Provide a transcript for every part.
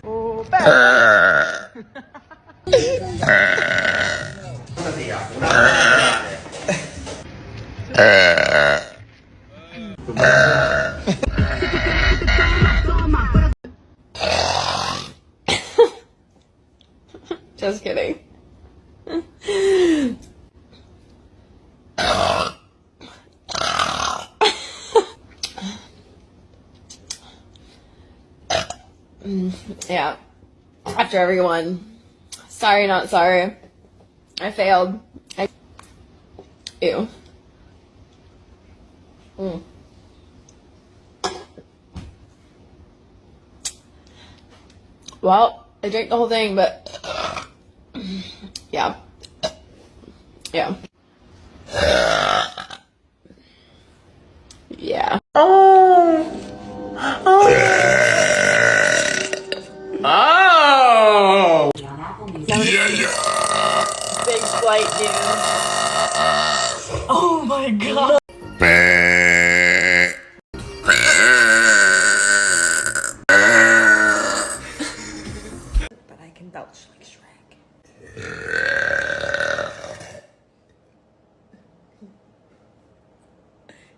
Oh, bad. Just kidding. Yeah. After everyone. Sorry, not sorry. I failed. Ew. Well, I drank the whole thing, but yeah. Yeah. Yeah. Oh. Big flight news. Oh my god. But I can belch like Shrek.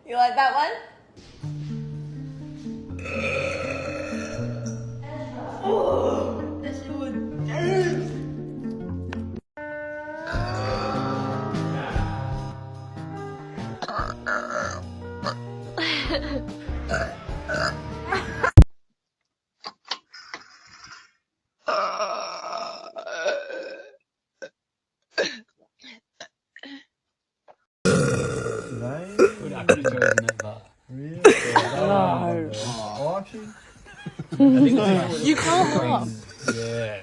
You like that one? Oh, this one. You can't laugh. Yeah.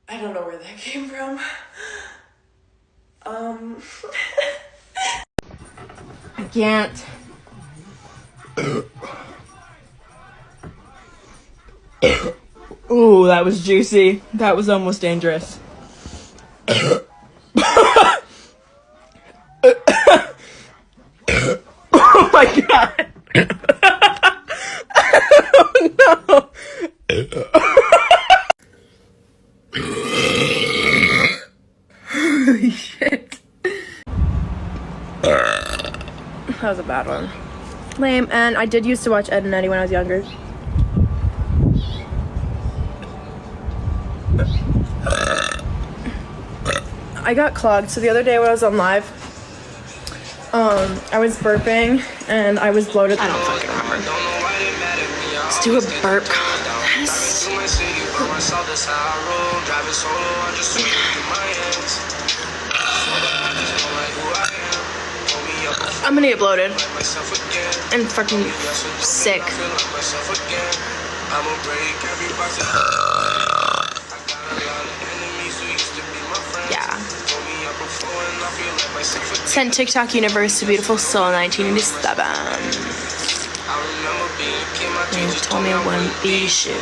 I don't know where that came from. I can't. Ooh, that was juicy. That was almost dangerous. Oh my god. Oh no. Holy shit. That was a bad one. Lame, and I did used to watch Ed and Eddie when I was younger. I got clogged, so the other day when I was on live, I was burping and I was bloated. I don't fucking remember. Let's do a burp contest. I'm gonna get bloated and fucking sick. Yeah. Sent TikTok universe to beautiful soul 1987. And you told me I wouldn't be shit.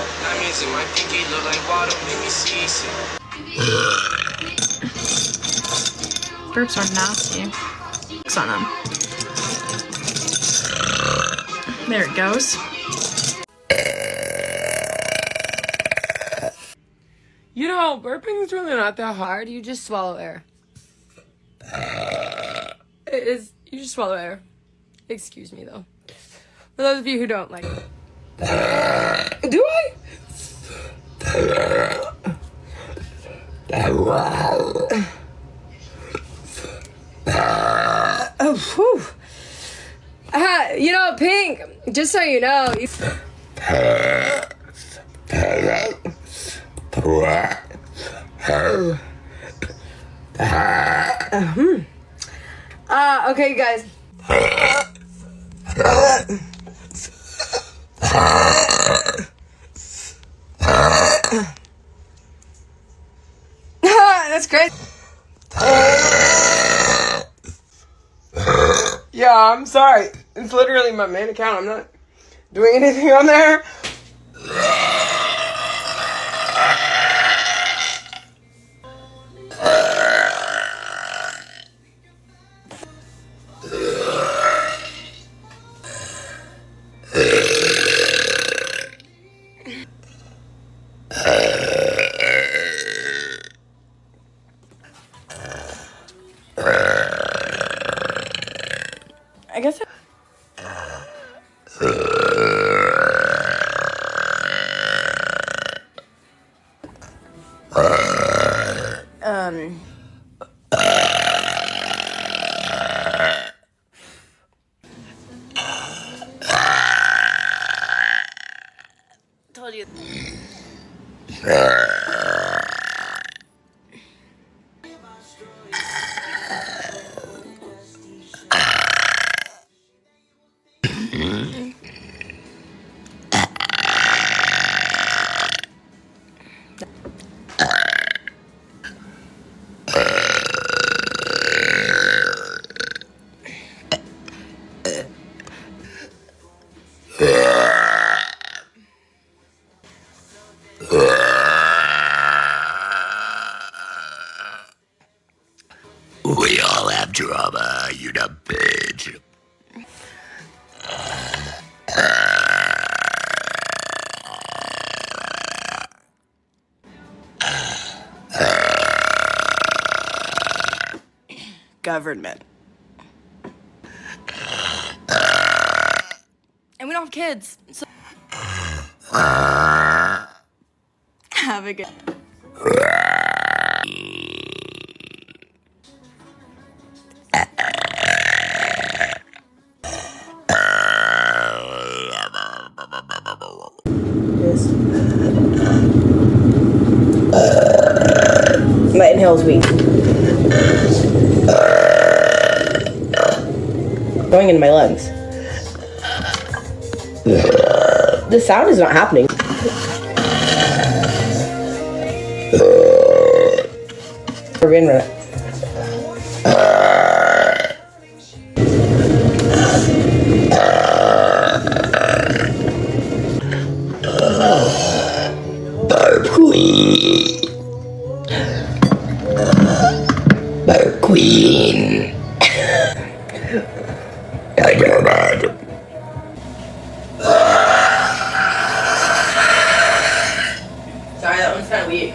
Burps are nasty. Focus on them. There it goes. You know, burping is really not that hard. You just swallow air. It is. You just swallow air. Excuse me, though. For those of you who don't like it. Do I? Oh, whew. You know, Pink, just so you know. Okay, you guys. That's great. Yeah, I'm sorry. It's literally my main account. I'm not doing anything on there. I guess told you. We all have drama, you dumb bitch. Government. And we don't have kids. So have a good. Yes. My inhale's weak. Going in my lungs. The sound is not happening. We're in it. Burp queen. Burp queen. I don't know. Sorry, that one's kind of weak.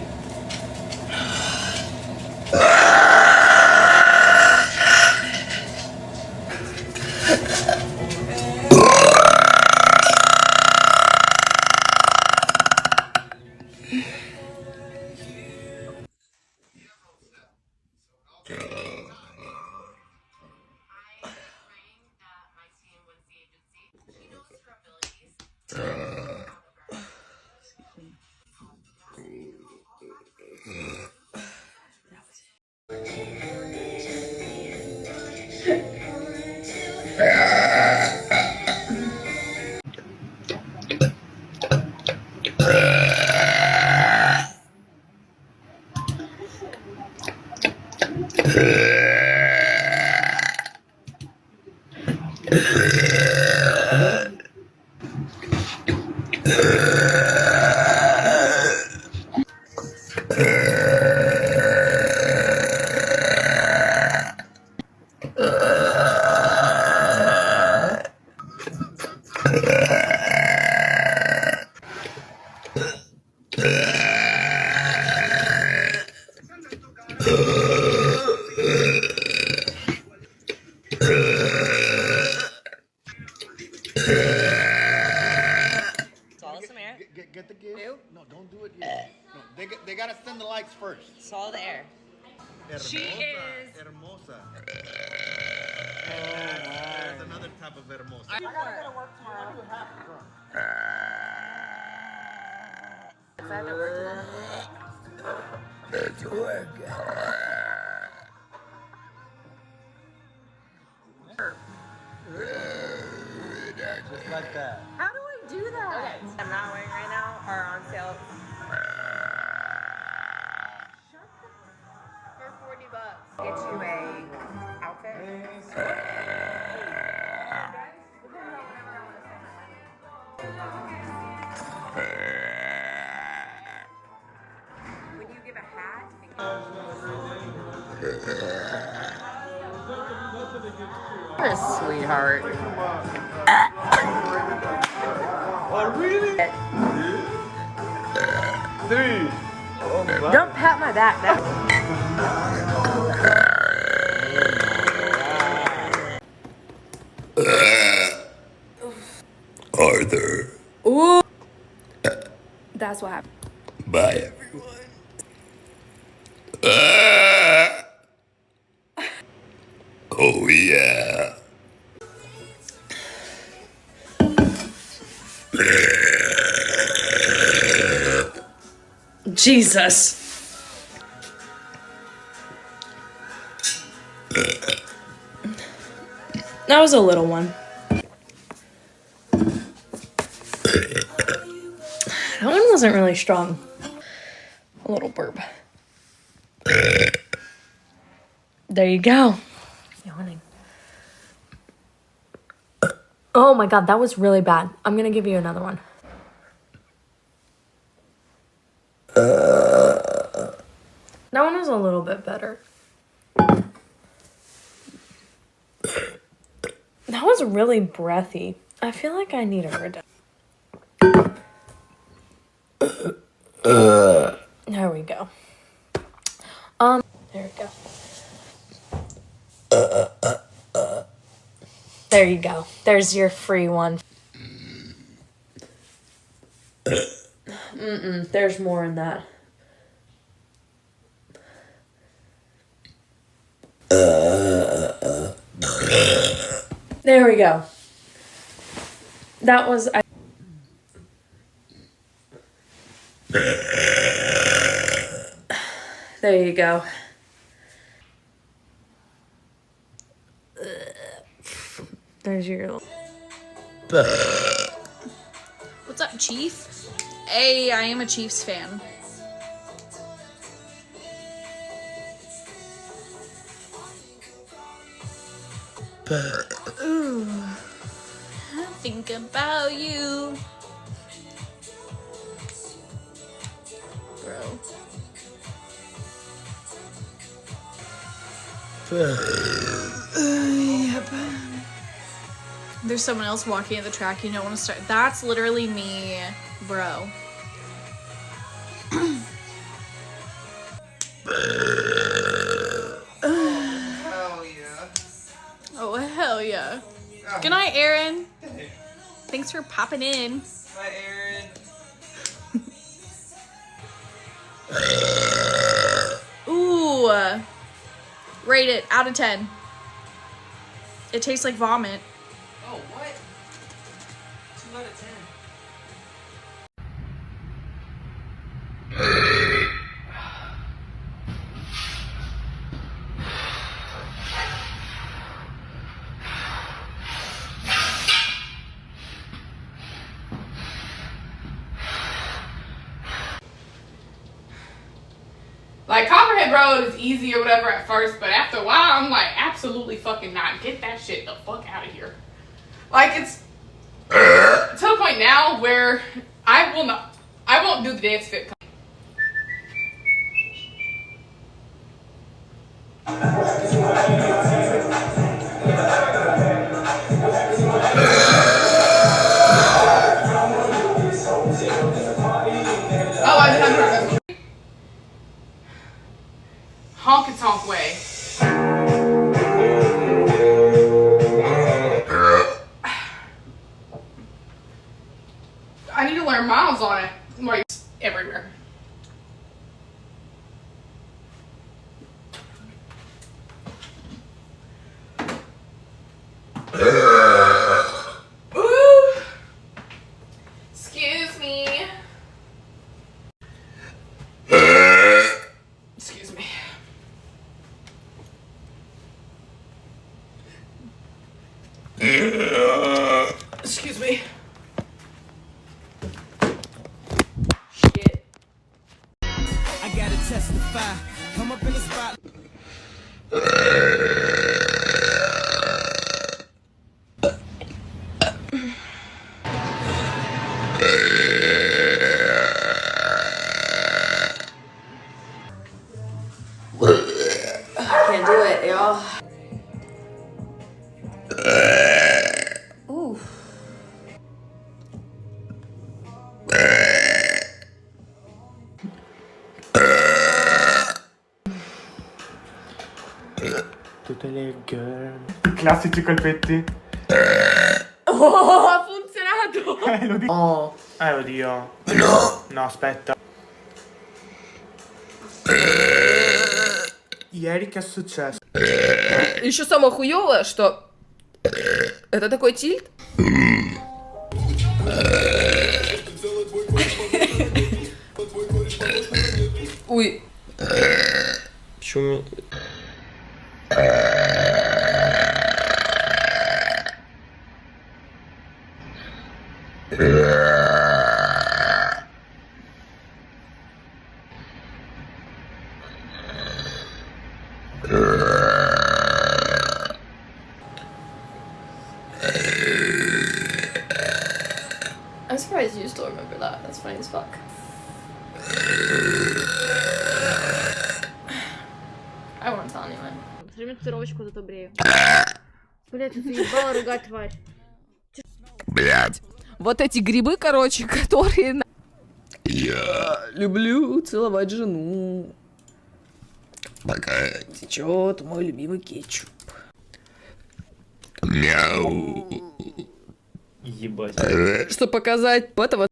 Swallow some air. Get the gift. Ew. No, don't do it yet. No, they gotta send the likes first. Swallow the air. Hermosa, She is hermosa. There's another type of hermosa. I gotta go to work tomorrow. You have to drunk. It's work. Just like that. How do I do that? Okay, I'm not wearing right now are on sale for $40. Get you a outfit. Would you give a hat? What a sweetheart. Oh, really? Three. Don't pat my back. Arthur. Ooh. That's what happened. Bye, everyone. Oh, yeah. Jesus. That was a little one. That one wasn't really strong. A little burp. There you go. Yawning. Oh my god, that was really bad. I'm gonna give you another one. That one was a little bit better. That was really breathy. I feel like I need a reduction. There we go. There we go. There you go. There's your free one. There's more in that. There we go. That was... There you go. There's your... What's up, Chief? Hey, I am a Chiefs fan. Ooh, I think about you, bro. Yep. There's someone else walking at the track. You don't want to start. That's literally me, bro. Hell yeah. Oh, hell yeah. Good night, Aaron. Thanks for popping in. Bye, Aaron. Ooh. Rate it out of 10. It tastes like vomit. Oh, what? 2 out of 10. Like, Copperhead Road is easy or whatever at first, but after a while, I'm like, absolutely fucking not. Get that shit the fuck out of here. Like, it's to the point now where I won't do the dance fit. Oh, I didn't heard that. Honky tonk way. I need to learn miles on it. Like, everywhere. Ooh. Excuse me. Excuse me. Excuse me. Shit. I gotta testify. Come up in the spot. Girl. I classici colpetti. Oh, ha funzionato! Lo dico. Oh. Oddio. No, aspetta. Ieri che è successo? Еще самое хуёвое, что это такой тильт. Ой. Почему? I'm surprised you still remember that. That's funny as fuck. I won't tell anyone. Посмотри мне татуировочку, зато брею. Блять, ты заебала ругать, тварь. Блядь. Вот эти грибы, короче, которые... Я Люблю целовать жену. пока Течет мой любимый кетчуп. мяу. Ебать. Что показать? Это вот.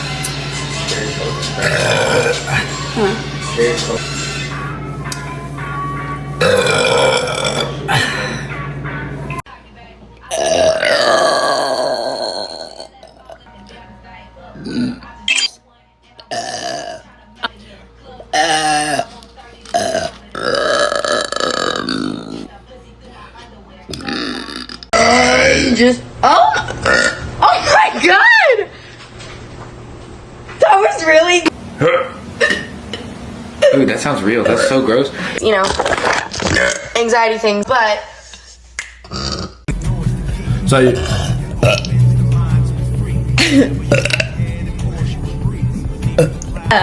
Just oh my god! That was really Ooh, that sounds real. That's so gross. you know anxiety things, but Sai.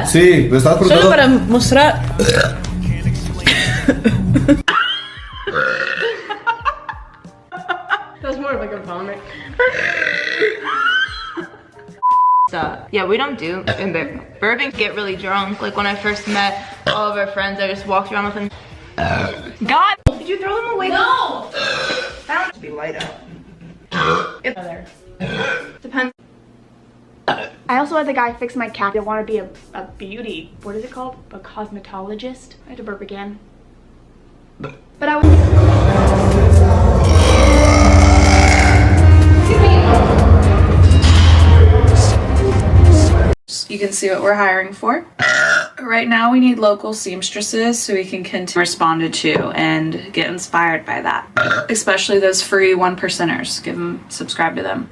Sì, mi sta Solo para mostrar. that's more like a vomit. Yeah, we don't do in the bourbon get really drunk. Like when I first met all of our friends, I just walked around with them. God, did you throw them away? No. That would be light out. Depends. I also had the guy fix my cat. I want to be a beauty, what is it called? A cosmetologist. I had to burp again. But I was... You can see what we're hiring for. Right now we need local seamstresses so we can continue responded to and get inspired by that. Especially those free 1%ers. Subscribe to them.